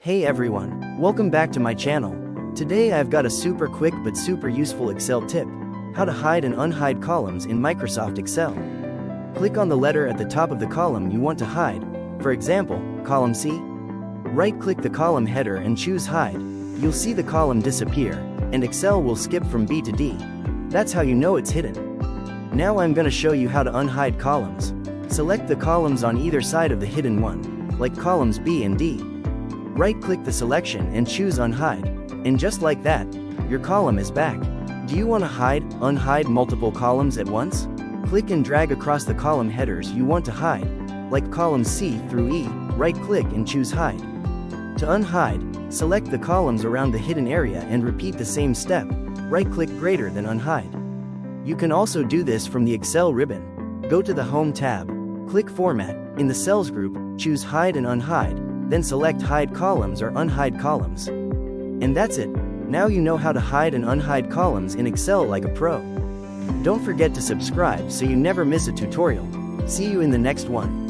Hey everyone, welcome back to my channel. Today I've got a super quick but super useful Excel tip: how to hide and unhide columns in Microsoft Excel. Click on the letter at the top of the column you want to hide, for example, column C. Right-click the column header and choose Hide. You'll see the column disappear, and Excel will skip from B to D. That's how you know it's hidden. Now I'm going to show you how to unhide columns. Select the columns on either side of the hidden one, like columns B and D. Right-click the selection and choose Unhide, and just like that, your column is back. Do you want to unhide multiple columns at once? Click and drag across the column headers you want to hide, like columns C through E. Right-click and choose Hide. To unhide, select the columns around the hidden area and repeat the same step. Right-click greater than Unhide. You can also do this from the Excel ribbon. Go to the Home tab, click Format, in the Cells group, choose Hide and Unhide, then select Hide Columns or Unhide Columns. And that's it. Now you know how to hide and unhide columns in Excel like a pro. Don't forget to subscribe so you never miss a tutorial. See you in the next one.